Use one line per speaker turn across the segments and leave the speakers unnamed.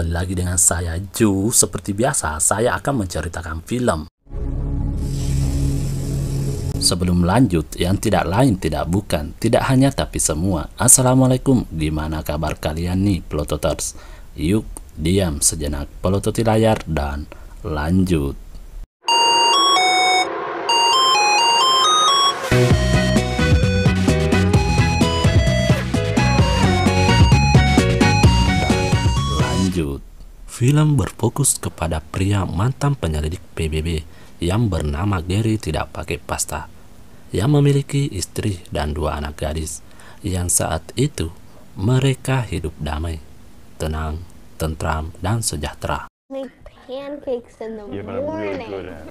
kembali lagi dengan saya Ju. Seperti biasa, saya akan menceritakan film. Sebelum lanjut, yang tidak lain tidak bukan, tidak hanya tapi semua. Assalamualaikum, gimana kabar kalian nih Plototers? Yuk, diam sejenak, pelototi layar dan lanjut. Film berfokus kepada pria mantan penyelidik PBB yang bernama Gary tidak pakai pasta, yang memiliki istri dan 2 anak gadis, yang saat itu mereka hidup damai, tenang, tentram, dan sejahtera.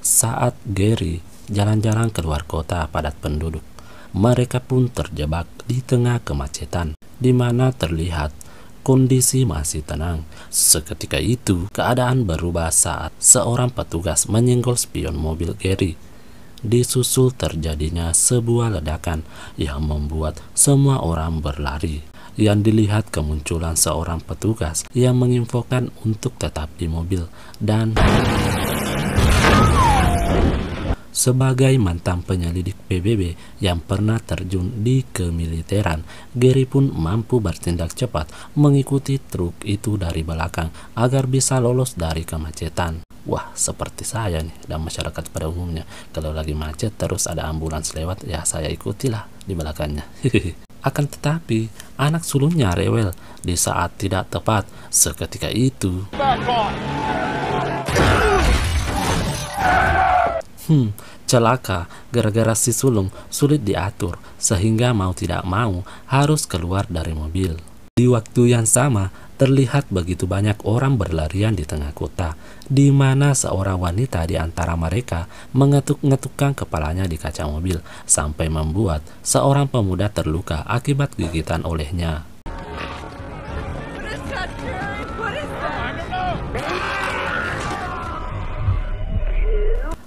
Saat Gary jalan-jalan keluar kota padat penduduk, mereka pun terjebak di tengah kemacetan, di mana terlihat kondisi masih tenang. Seketika itu, keadaan berubah saat seorang petugas menyenggol spion mobil Gary. Disusul terjadinya sebuah ledakan yang membuat semua orang berlari. Yang dilihat kemunculan seorang petugas yang menginfokan untuk tetap di mobil dan sebagai mantan penyelidik PBB yang pernah terjun di kemiliteran, Gary pun mampu bertindak cepat mengikuti truk itu dari belakang agar bisa lolos dari kemacetan. Wah, seperti saya nih dan masyarakat pada umumnya. Kalau lagi macet terus ada ambulans lewat, ya saya ikutilah di belakangnya. Akan tetapi, anak sulungnya rewel di saat tidak tepat. Seketika itu, celaka gara-gara si sulung sulit diatur sehingga mau tidak mau harus keluar dari mobil. Di waktu yang sama terlihat begitu banyak orang berlarian di tengah kota, di mana seorang wanita di antara mereka mengetuk-ngetukkan kepalanya di kaca mobil sampai membuat seorang pemuda terluka akibat gigitan olehnya.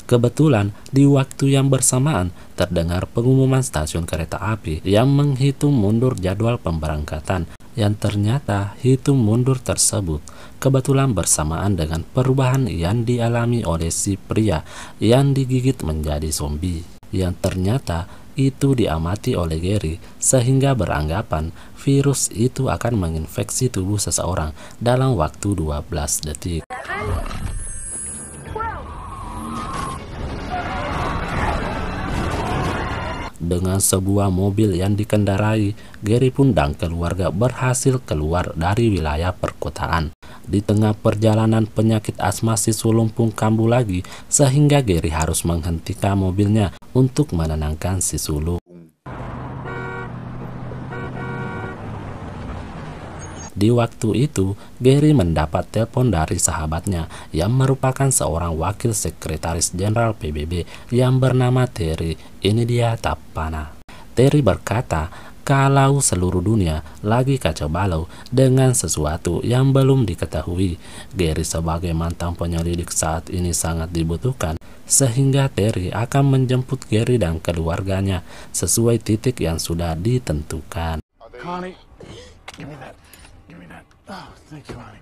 Kebetulan di waktu yang bersamaan terdengar pengumuman stasiun kereta api yang menghitung mundur jadwal pemberangkatan, yang ternyata hitung mundur tersebut kebetulan bersamaan dengan perubahan yang dialami oleh si pria yang digigit menjadi zombie, yang ternyata itu diamati oleh Gary sehingga beranggapan virus itu akan menginfeksi tubuh seseorang dalam waktu 12 detik. Dengan sebuah mobil yang dikendarai, Gary pun dan keluarga berhasil keluar dari wilayah perkotaan. Di tengah perjalanan, penyakit asma si sulung pun kambuh lagi, sehingga Gary harus menghentikan mobilnya untuk menenangkan si sulung. Di waktu itu, Gary mendapat telepon dari sahabatnya yang merupakan seorang wakil sekretaris jenderal PBB yang bernama Terry. Ini dia Tapana. Terry berkata kalau seluruh dunia lagi kacau balau dengan sesuatu yang belum diketahui. Gary sebagai mantan penyelidik saat ini sangat dibutuhkan, sehingga Terry akan menjemput Gary dan keluarganya sesuai titik yang sudah ditentukan.
Connie, give me that. Oh, thank you, honey.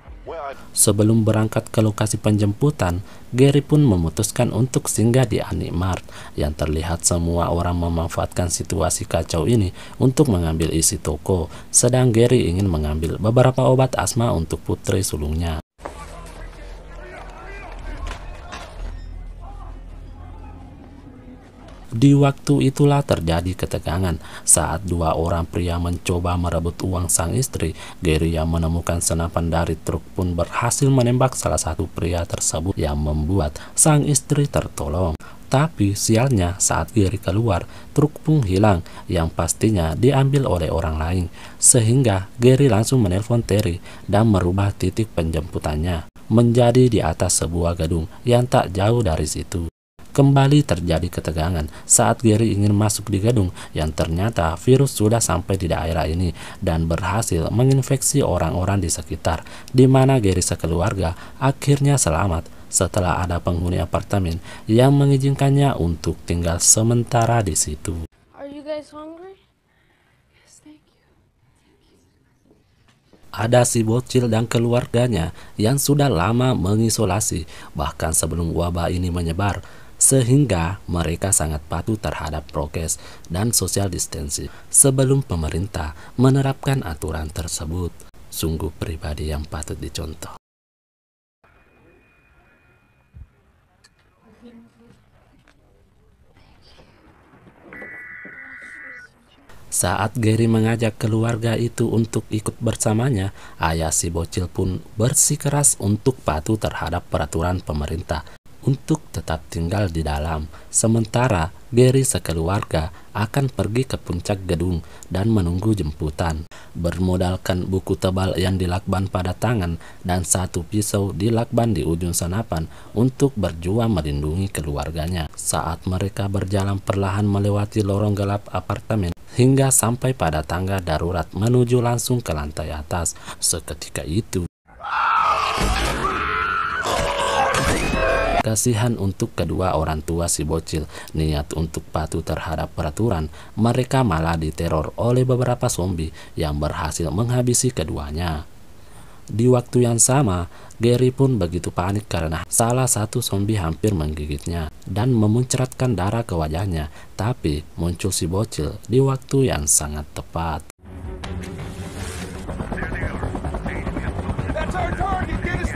Sebelum berangkat ke lokasi penjemputan, Gary pun memutuskan untuk singgah di Animart, yang terlihat semua orang memanfaatkan situasi kacau ini untuk mengambil isi toko, sedang Gary ingin mengambil beberapa obat asma untuk putri sulungnya. Di waktu itulah terjadi ketegangan saat 2 orang pria mencoba merebut uang sang istri. Gary yang menemukan senapan dari truk pun berhasil menembak salah satu pria tersebut yang membuat sang istri tertolong. Tapi sialnya saat Gary keluar, truk pun hilang yang pastinya diambil oleh orang lain. Sehingga Gary langsung menelpon Terry dan merubah titik penjemputannya menjadi di atas sebuah gedung yang tak jauh dari situ. Kembali terjadi ketegangan saat Gary ingin masuk di gedung yang ternyata virus sudah sampai di daerah ini dan berhasil menginfeksi orang-orang di sekitar, di mana Gary sekeluarga akhirnya selamat setelah ada penghuni apartemen yang mengizinkannya untuk tinggal sementara di situ.
Are you guys hungry? Yes, thank you.
Ada si bocil dan keluarganya yang sudah lama mengisolasi bahkan sebelum wabah ini menyebar, sehingga mereka sangat patuh terhadap prokes dan social distancing sebelum pemerintah menerapkan aturan tersebut. Sungguh pribadi yang patut dicontoh. Saat Gary mengajak keluarga itu untuk ikut bersamanya, ayah si bocil pun bersikeras untuk patuh terhadap peraturan pemerintah untuk tetap tinggal di dalam. Sementara Gary sekeluarga akan pergi ke puncak gedung dan menunggu jemputan. Bermodalkan buku tebal yang dilakban pada tangan dan satu pisau dilakban di ujung senapan untuk berjuang melindungi keluarganya. Saat mereka berjalan perlahan melewati lorong gelap apartemen hingga sampai pada tangga darurat menuju langsung ke lantai atas, seketika itu kasihan untuk kedua orang tua si bocil, niat untuk patuh terhadap peraturan, mereka malah diteror oleh beberapa zombie yang berhasil menghabisi keduanya. Di waktu yang sama, Gary pun begitu panik karena salah satu zombie hampir menggigitnya dan memuncratkan darah ke wajahnya, tapi muncul si bocil di waktu yang sangat tepat.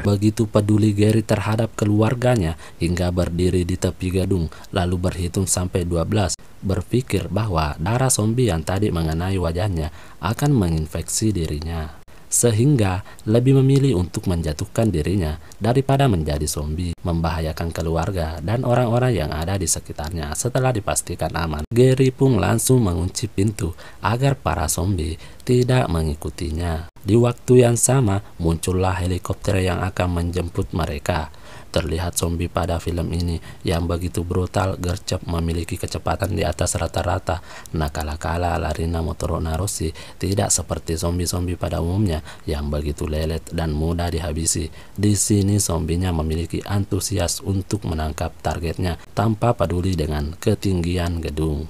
Begitu peduli Gary terhadap keluarganya hingga berdiri di tepi gedung lalu berhitung sampai 12, berpikir bahwa darah zombie yang tadi mengenai wajahnya akan menginfeksi dirinya, sehingga lebih memilih untuk menjatuhkan dirinya daripada menjadi zombie, membahayakan keluarga dan orang-orang yang ada di sekitarnya. Setelah dipastikan aman, Gary pun langsung mengunci pintu agar para zombie tidak mengikutinya. Di waktu yang sama, muncullah helikopter yang akan menjemput mereka. Terlihat zombie pada film ini yang begitu brutal, gercep, memiliki kecepatan di atas rata-rata. Nah, kala-kala Larina Motorona Rossi tidak seperti zombie-zombie pada umumnya yang begitu lelet dan mudah dihabisi. Di sini zombinya memiliki antusias untuk menangkap targetnya tanpa peduli dengan ketinggian gedung.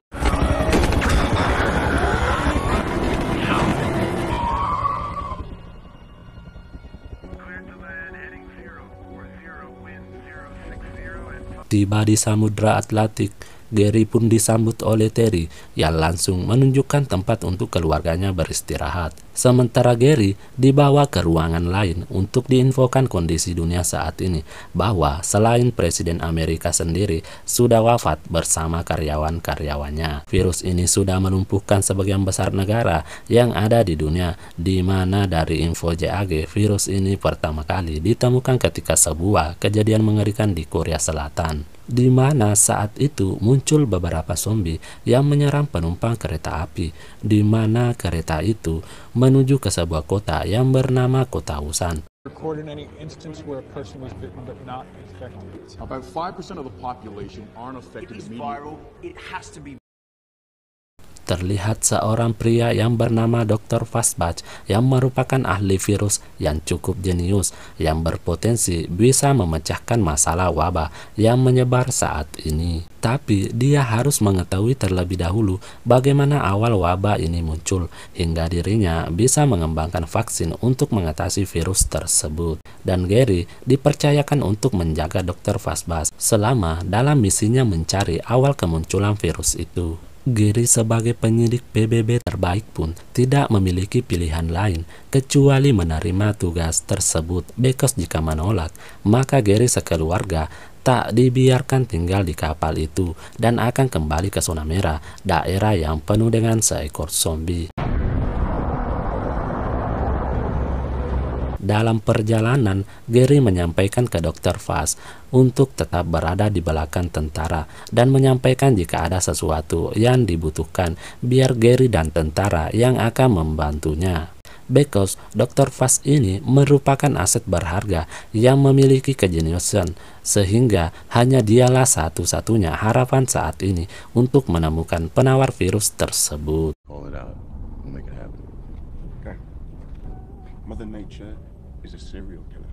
Tiba di Samudra Atlantik, Gary pun disambut oleh Terry yang langsung menunjukkan tempat untuk keluarganya beristirahat. Sementara Gary dibawa ke ruangan lain untuk diinfokan kondisi dunia saat ini, bahwa selain Presiden Amerika sendiri sudah wafat bersama karyawan-karyawannya. Virus ini sudah melumpuhkan sebagian besar negara yang ada di dunia, di mana dari info JAG, virus ini pertama kali ditemukan ketika sebuah kejadian mengerikan di Korea Selatan, di mana saat itu muncul beberapa zombie yang menyerang penumpang kereta api, di mana kereta itu menuju ke sebuah kota yang bernama Kota Busan.
Recorded any instance where a person was bitten but not infected?
About 5% of the population aren't affected
It is
immediately.
viral. It has to be.
Terlihat seorang pria yang bernama Dr. Fastbatch yang merupakan ahli virus yang cukup jenius yang berpotensi bisa memecahkan masalah wabah yang menyebar saat ini. Tapi dia harus mengetahui terlebih dahulu bagaimana awal wabah ini muncul hingga dirinya bisa mengembangkan vaksin untuk mengatasi virus tersebut. Dan Gary dipercayakan untuk menjaga Dr. Fastbatch selama dalam misinya mencari awal kemunculan virus itu. Gary sebagai penyidik PBB terbaik pun tidak memiliki pilihan lain kecuali menerima tugas tersebut, because jika menolak, maka Gary sekeluarga tak dibiarkan tinggal di kapal itu dan akan kembali ke zona merah, daerah yang penuh dengan seekor zombie. Dalam perjalanan, Gary menyampaikan ke Dr. Fast untuk tetap berada di belakang tentara dan menyampaikan jika ada sesuatu yang dibutuhkan biar Gary dan tentara yang akan membantunya. Because Dr. Fast ini merupakan aset berharga yang memiliki kejeniusan, sehingga hanya dialah satu-satunya harapan saat ini untuk menemukan penawar virus tersebut.
Call it out. We'll make it happen. Okay. Mother Nature is a serial killer.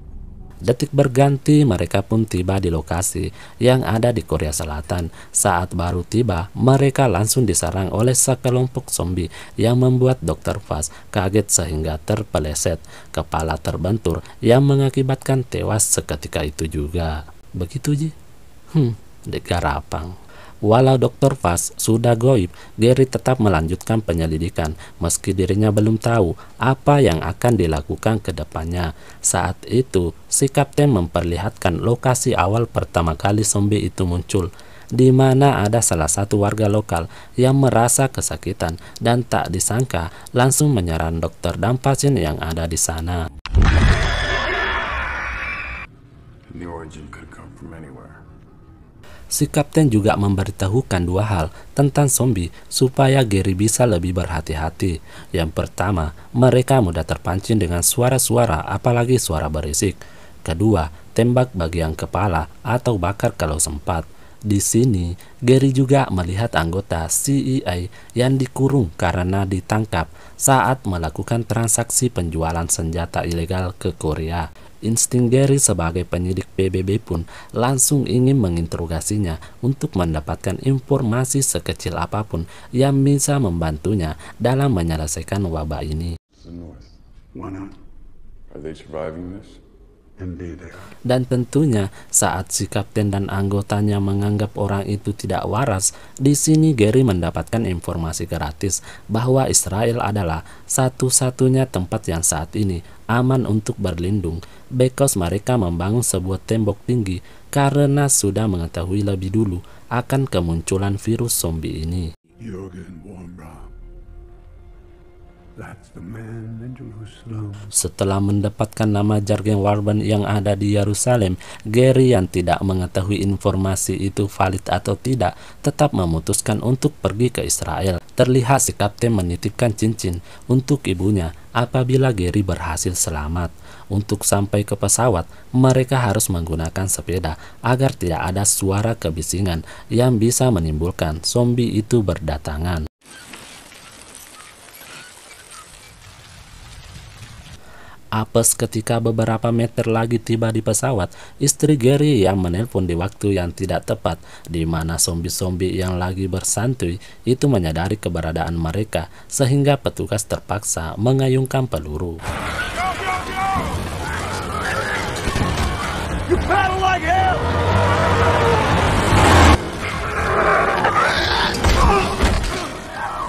Detik berganti, mereka pun tiba di lokasi yang ada di Korea Selatan. Saat baru tiba, mereka langsung diserang oleh sekelompok zombie yang membuat Dr. Fast kaget sehingga terpeleset. Kepala terbentur yang mengakibatkan tewas seketika itu juga. Begitu Ji? Degarapang. Walau Dr. Fast sudah goib, Gary tetap melanjutkan penyelidikan meski dirinya belum tahu apa yang akan dilakukan ke depannya. Saat itu, si kapten memperlihatkan lokasi awal pertama kali zombie itu muncul, di mana ada salah satu warga lokal yang merasa kesakitan dan tak disangka langsung menyerang dokter dan pasien yang ada di sana.
The origin could come from anywhere.
Si kapten juga memberitahukan dua hal tentang zombie supaya Gary bisa lebih berhati-hati. Yang pertama, mereka mudah terpancing dengan suara-suara, apalagi suara berisik. Kedua, tembak bagian kepala atau bakar kalau sempat. Di sini, Gary juga melihat anggota CIA yang dikurung karena ditangkap saat melakukan transaksi penjualan senjata ilegal ke Korea. Insting Gary sebagai penyidik PBB pun langsung ingin menginterogasinya untuk mendapatkan informasi sekecil apapun yang bisa membantunya dalam menyelesaikan wabah ini.
The North.
Why not?
Are they surviving this?
Indeed they are.
Dan tentunya saat si kapten dan anggotanya menganggap orang itu tidak waras, di sini Gary mendapatkan informasi gratis bahwa Israel adalah satu-satunya tempat yang saat ini aman untuk berlindung, because mereka membangun sebuah tembok tinggi karena sudah mengetahui lebih dulu akan kemunculan virus zombie ini.
You're getting warm, bro. That's the man in Jerusalem.
Setelah mendapatkan nama Jurgen Warben yang ada di Yerusalem, Gary yang tidak mengetahui informasi itu valid atau tidak, tetap memutuskan untuk pergi ke Israel. Terlihat si kapten menitipkan cincin untuk ibunya apabila Gary berhasil selamat. Untuk sampai ke pesawat, mereka harus menggunakan sepeda agar tidak ada suara kebisingan yang bisa menimbulkan zombie itu berdatangan. Apes ketika beberapa meter lagi tiba di pesawat, istri Gary yang menelpon di waktu yang tidak tepat, di mana zombie-zombie yang lagi bersantuy itu menyadari keberadaan mereka sehingga petugas terpaksa mengayunkan peluru.
You battle like hell!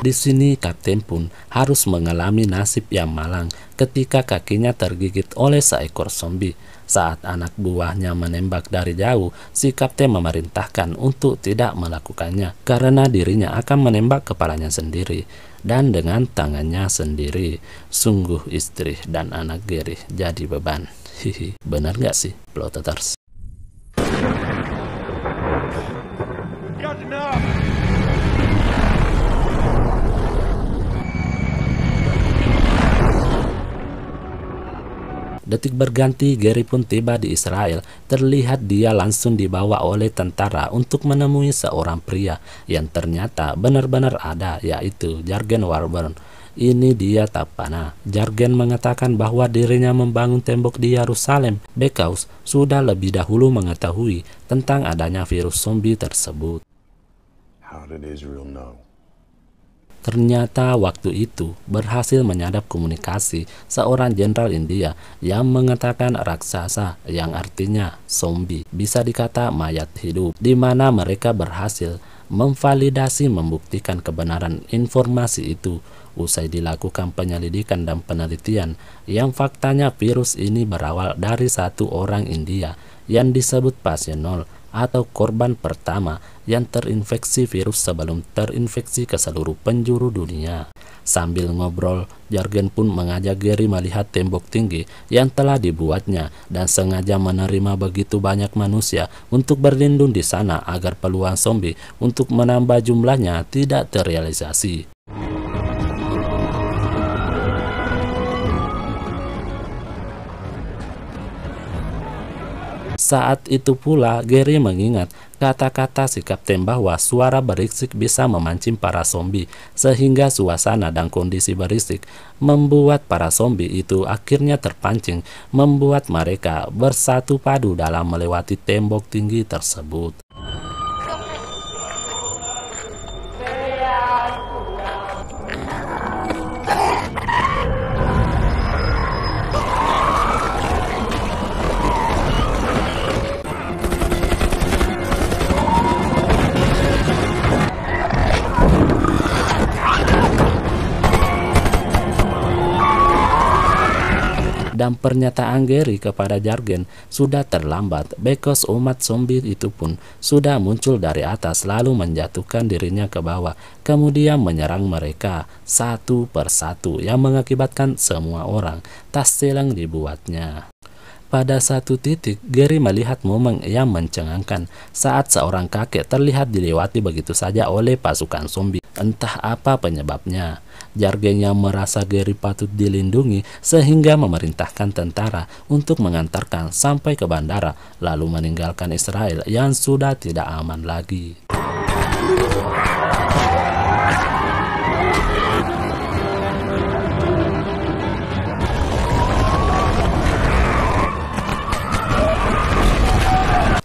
Di sini kapten pun harus mengalami nasib yang malang ketika kakinya tergigit oleh seekor zombie. Saat anak buahnya menembak dari jauh, si kapten memerintahkan untuk tidak melakukannya karena dirinya akan menembak kepalanya sendiri dan dengan tangannya sendiri. Sungguh istri dan anak Gary jadi beban. Hihi, benar gak sih, Ploteters?
Got enough!
Detik berganti, Gary pun tiba di Israel. Terlihat dia langsung dibawa oleh tentara untuk menemui seorang pria yang ternyata benar-benar ada, yaitu Jurgen Warben. Ini dia Tapana. Jurgen mengatakan bahwa dirinya membangun tembok di Yerusalem because sudah lebih dahulu mengetahui tentang adanya virus zombie tersebut.
How did Israel know?
Ternyata waktu itu berhasil menyadap komunikasi seorang jenderal India yang mengatakan raksasa, yang artinya zombie, bisa dikata mayat hidup, di mana mereka berhasil memvalidasi membuktikan kebenaran informasi itu usai dilakukan penyelidikan dan penelitian yang faktanya virus ini berawal dari satu orang India yang disebut pasien 0 atau korban pertama yang terinfeksi virus sebelum terinfeksi ke seluruh penjuru dunia. Sambil ngobrol, Jurgen pun mengajak Gary melihat tembok tinggi yang telah dibuatnya dan sengaja menerima begitu banyak manusia untuk berlindung di sana agar peluang zombie untuk menambah jumlahnya tidak terrealisasi. Saat itu pula Gary mengingat kata-kata si kapten bahwa suara berisik bisa memancing para zombie, sehingga suasana dan kondisi berisik membuat para zombie itu akhirnya terpancing, membuat mereka bersatu padu dalam melewati tembok tinggi tersebut. Dan pernyataan Gary kepada Jargen sudah terlambat, because umat zombie itu pun sudah muncul dari atas lalu menjatuhkan dirinya ke bawah, kemudian menyerang mereka satu persatu yang mengakibatkan semua orang tak selang dibuatnya. Pada satu titik, Gary melihat momen yang mencengangkan saat seorang kakek terlihat dilewati begitu saja oleh pasukan zombie. Entah apa penyebabnya. Jargen yang merasa Gary patut dilindungi sehingga memerintahkan tentara untuk mengantarkan sampai ke bandara, lalu meninggalkan Israel yang sudah tidak aman lagi.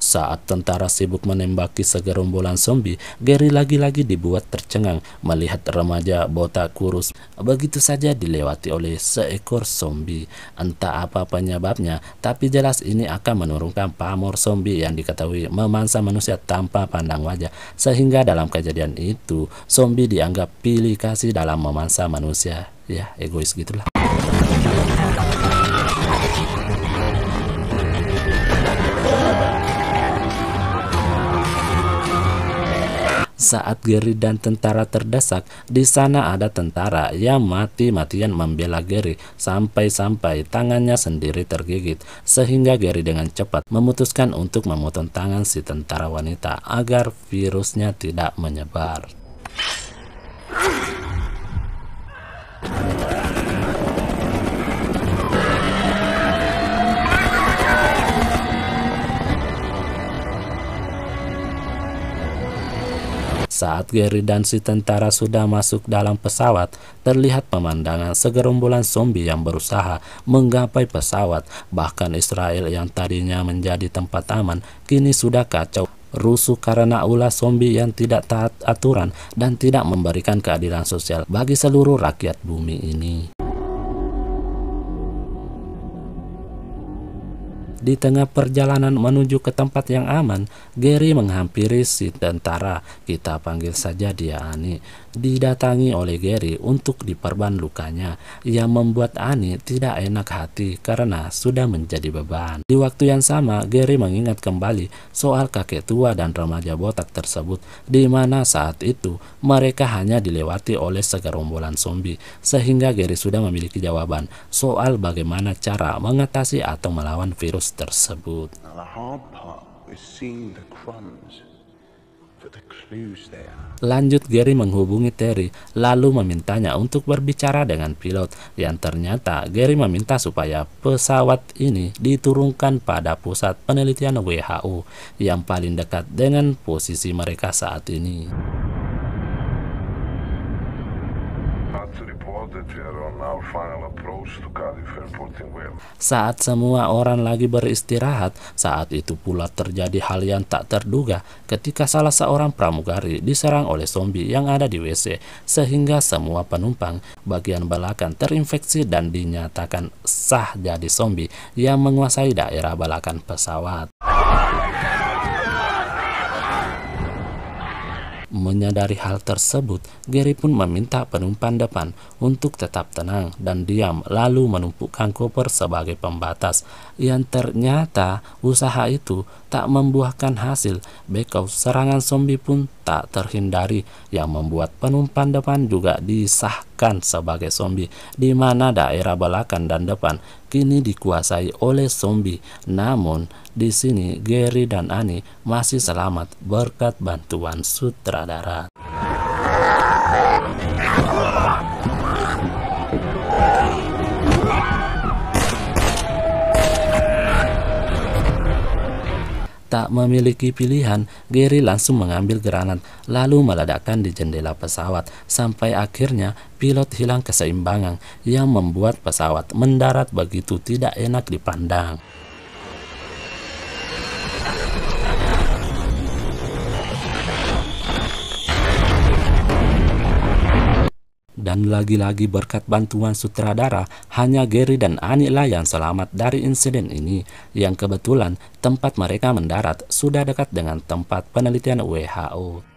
Saat tentara sibuk menembaki segerombolan zombie, Gary lagi-lagi dibuat tercengang melihat remaja botak kurus begitu saja dilewati oleh seekor zombie. Entah apa penyebabnya, tapi jelas ini akan menurunkan pamor zombie yang diketahui memangsa manusia tanpa pandang wajah, sehingga dalam kejadian itu zombie dianggap pilih kasih dalam memangsa manusia. Ya, egois gitulah. Saat Gary dan tentara terdesak, di sana ada tentara yang mati-matian membela Gary sampai-sampai tangannya sendiri tergigit, sehingga Gary dengan cepat memutuskan untuk memotong tangan si tentara wanita agar virusnya tidak menyebar. Saat Gary dan si tentara sudah masuk dalam pesawat, terlihat pemandangan segerombolan zombie yang berusaha menggapai pesawat. Bahkan Israel yang tadinya menjadi tempat aman, kini sudah kacau rusuh karena ulah zombie yang tidak taat aturan dan tidak memberikan keadilan sosial bagi seluruh rakyat bumi ini. Di tengah perjalanan menuju ke tempat yang aman, Gary menghampiri si tentara, kita panggil saja dia Ani, didatangi oleh Gary untuk diperban lukanya, yang membuat Ani tidak enak hati karena sudah menjadi beban. Di waktu yang sama, Gary mengingat kembali soal kakek tua dan remaja botak tersebut, di mana saat itu mereka hanya dilewati oleh segerombolan zombie, sehingga Gary sudah memiliki jawaban soal bagaimana cara mengatasi atau melawan virus tersebut.
Now the hard part is seeing the crumbs for the clues there.
Lanjut, Gary menghubungi Terry lalu memintanya untuk berbicara dengan pilot, yang ternyata Gary meminta supaya pesawat ini diturunkan pada pusat penelitian WHO yang paling dekat dengan posisi mereka saat ini. Saat semua orang lagi beristirahat, saat itu pula terjadi hal yang tak terduga ketika salah seorang pramugari diserang oleh zombie yang ada di WC, sehingga semua penumpang bagian belakang terinfeksi dan dinyatakan sah jadi zombie yang menguasai daerah belakang pesawat. Menyadari hal tersebut, Gary pun meminta penumpang depan untuk tetap tenang dan diam, lalu menumpukan koper sebagai pembatas. Yang ternyata usaha itu tak membuahkan hasil, because serangan zombie pun tak terhindari, yang membuat penumpang depan juga disahkan sebagai zombie, di mana daerah belakang dan depan kini dikuasai oleh zombie. Namun di sini Gary dan Ani masih selamat berkat bantuan sutradara. Tak memiliki pilihan, Gary langsung mengambil granat lalu meledakkan di jendela pesawat sampai akhirnya pilot hilang keseimbangan yang membuat pesawat mendarat begitu tidak enak dipandang. Dan lagi-lagi berkat bantuan sutradara, hanya Gary dan Annie lah yang selamat dari insiden ini, yang kebetulan tempat mereka mendarat sudah dekat dengan tempat penelitian WHO.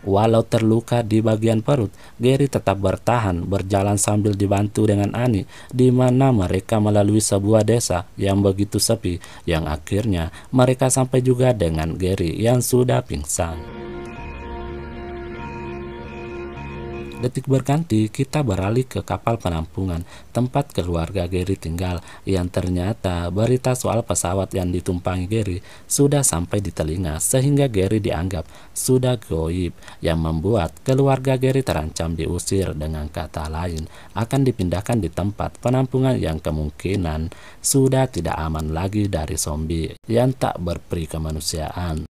Walau terluka di bagian perut, Gary tetap bertahan berjalan sambil dibantu dengan Annie, di mana mereka melalui sebuah desa yang begitu sepi, yang akhirnya mereka sampai juga dengan Gary yang sudah pingsan. Detik berganti, kita beralih ke kapal penampungan tempat keluarga Gary tinggal, yang ternyata berita soal pesawat yang ditumpangi Gary sudah sampai di telinga sehingga Gary dianggap sudah goib, yang membuat keluarga Gary terancam diusir, dengan kata lain akan dipindahkan di tempat penampungan yang kemungkinan sudah tidak aman lagi dari zombie yang tak berperi kemanusiaan.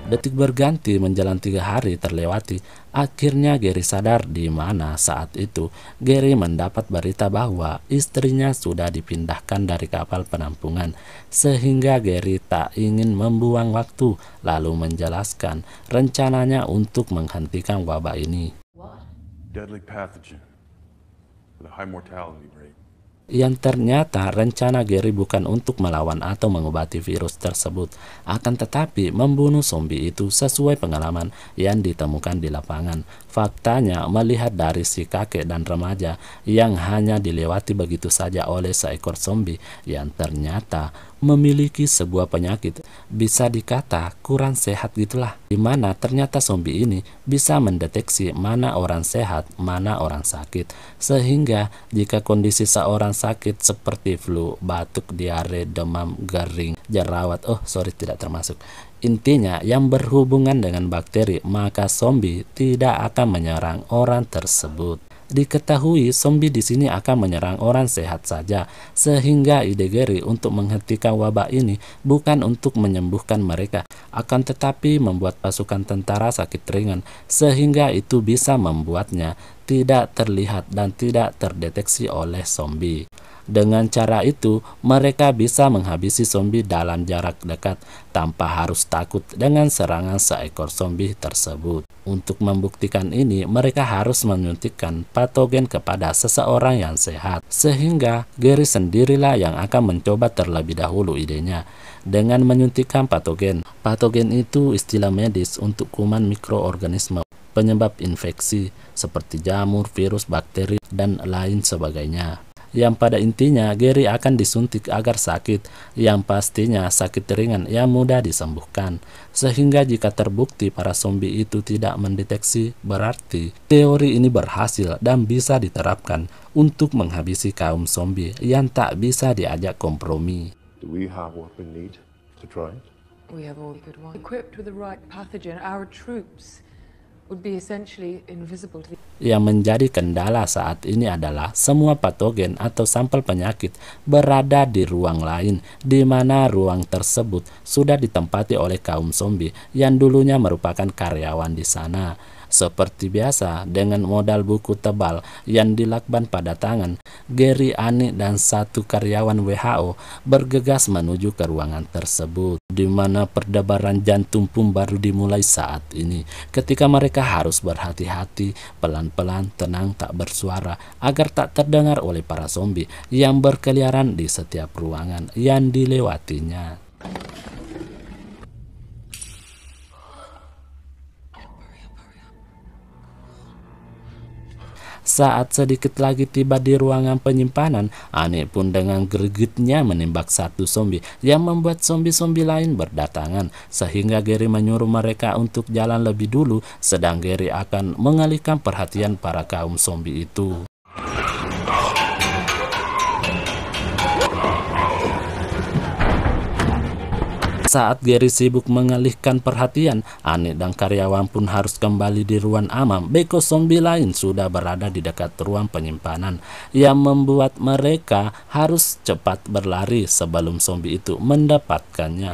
Detik berganti menjelang 3 hari terlewati, akhirnya Gary sadar di mana saat itu Gary mendapat berita bahwa istrinya sudah dipindahkan dari kapal penampungan, sehingga Gary tak ingin membuang waktu lalu menjelaskan rencananya untuk menghentikan wabah ini.
Deadly pathogen with a high mortality rate.
Yang ternyata rencana Gary bukan untuk melawan atau mengobati virus tersebut, akan tetapi membunuh zombie itu sesuai pengalaman yang ditemukan di lapangan. Faktanya, melihat dari si kakek dan remaja yang hanya dilewati begitu saja oleh seekor zombie yang ternyata memiliki sebuah penyakit, bisa dikata kurang sehat gitulah, dimana ternyata zombie ini bisa mendeteksi mana orang sehat, mana orang sakit, sehingga jika kondisi seorang sakit seperti flu, batuk, diare, demam, garing, jerawat, tidak termasuk, intinya yang berhubungan dengan bakteri, maka zombie tidak akan menyerang orang tersebut. Diketahui zombie di sini akan menyerang orang sehat saja, sehingga ide Gary untuk menghentikan wabah ini bukan untuk menyembuhkan mereka, akan tetapi membuat pasukan tentara sakit ringan, sehingga itu bisa membuatnya tidak terlihat dan tidak terdeteksi oleh zombie. Dengan cara itu, mereka bisa menghabisi zombie dalam jarak dekat tanpa harus takut dengan serangan seekor zombie tersebut. Untuk membuktikan ini, mereka harus menyuntikkan patogen kepada seseorang yang sehat, sehingga Gary sendirilah yang akan mencoba terlebih dahulu idenya dengan menyuntikkan patogen. Patogen itu istilah medis untuk kuman mikroorganisme penyebab infeksi seperti jamur, virus, bakteri, dan lain sebagainya. Yang pada intinya Gary akan disuntik agar sakit, yang pastinya sakit ringan yang mudah disembuhkan. Sehingga jika terbukti para zombie itu tidak mendeteksi, berarti teori ini berhasil dan bisa diterapkan untuk menghabisi kaum zombie yang tak bisa diajak kompromi.
Do we have what we need to try it?
We have all good ones. Equipped with the right pathogen, our troops would be essentially invisible to the...
Yang menjadi kendala saat ini adalah semua patogen atau sampel penyakit berada di ruang lain, di mana ruang tersebut sudah ditempati oleh kaum zombie yang dulunya merupakan karyawan di sana. Seperti biasa, dengan modal buku tebal yang dilakban pada tangan, Gary, Annie, dan satu karyawan WHO bergegas menuju ke ruangan tersebut, di mana perdebaran jantung pun baru dimulai saat ini, ketika mereka harus berhati-hati, pelan-pelan, tenang, tak bersuara, agar tak terdengar oleh para zombie yang berkeliaran di setiap ruangan yang dilewatinya. Saat sedikit lagi tiba di ruangan penyimpanan, Annie pun dengan gregetnya menembak satu zombie yang membuat zombie-zombie lain berdatangan, sehingga Gary menyuruh mereka untuk jalan lebih dulu, sedang Gary akan mengalihkan perhatian para kaum zombie itu. Saat Gary sibuk mengalihkan perhatian, Annie dan karyawan pun harus kembali di ruang aman. Beko zombie lain sudah berada di dekat ruang penyimpanan, yang membuat mereka harus cepat berlari sebelum zombie itu mendapatkannya.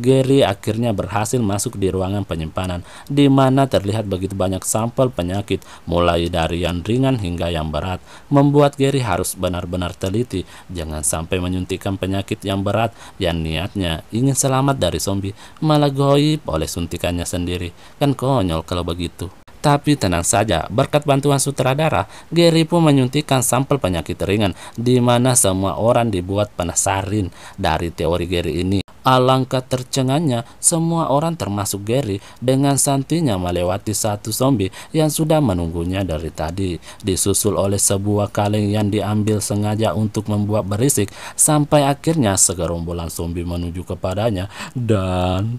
Gary akhirnya berhasil masuk di ruangan penyimpanan, di mana terlihat begitu banyak sampel penyakit, mulai dari yang ringan hingga yang berat, membuat Gary harus benar-benar teliti, jangan sampai menyuntikkan penyakit yang berat yang niatnya ingin selamat dari zombie, malah goib oleh suntikannya sendiri. Kan konyol kalau begitu. Tapi tenang saja, berkat bantuan sutradara, Gary pun menyuntikkan sampel penyakit ringan, di mana semua orang dibuat penasaran dari teori Gary ini. Alangkah tercengangnya semua orang termasuk Gary dengan santinya melewati satu zombie yang sudah menunggunya dari tadi, disusul oleh sebuah kaleng yang diambil sengaja untuk membuat berisik, sampai akhirnya segerombolan zombie menuju kepadanya dan...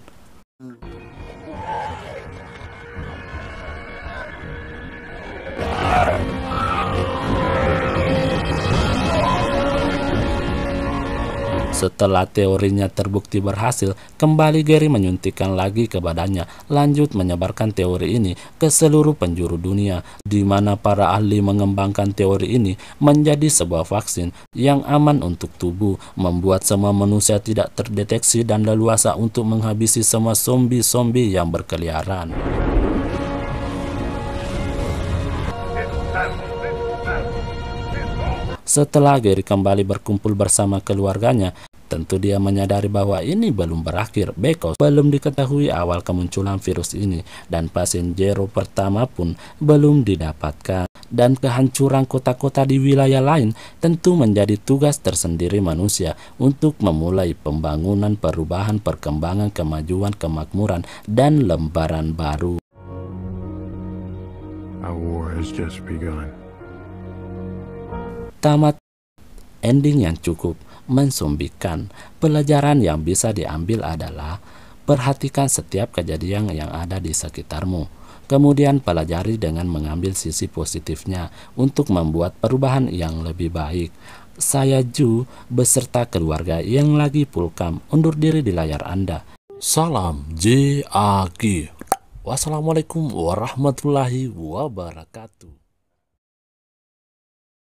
Setelah teorinya terbukti berhasil, kembali Gary menyuntikkan lagi ke badannya, lanjut menyebarkan teori ini ke seluruh penjuru dunia, di mana para ahli mengembangkan teori ini menjadi sebuah vaksin yang aman untuk tubuh, membuat semua manusia tidak terdeteksi dan leluasa untuk menghabisi semua zombie-zombie yang berkeliaran. Setelah Gary kembali berkumpul bersama keluarganya, tentu dia menyadari bahwa ini belum berakhir. Beko belum diketahui awal kemunculan virus ini, dan pasien zero pertama pun belum didapatkan. Dan kehancuran kota-kota di wilayah lain tentu menjadi tugas tersendiri manusia untuk memulai pembangunan, perubahan, perkembangan, kemajuan, kemakmuran, dan lembaran baru.
Our war has just begun.
Tamat ending yang cukup mensumbikan. Pelajaran yang bisa diambil adalah perhatikan setiap kejadian yang ada di sekitarmu. Kemudian pelajari dengan mengambil sisi positifnya untuk membuat perubahan yang lebih baik. Saya Ju beserta keluarga yang lagi pulkam undur diri di layar Anda. Salam JAG. Wassalamualaikum warahmatullahi wabarakatuh.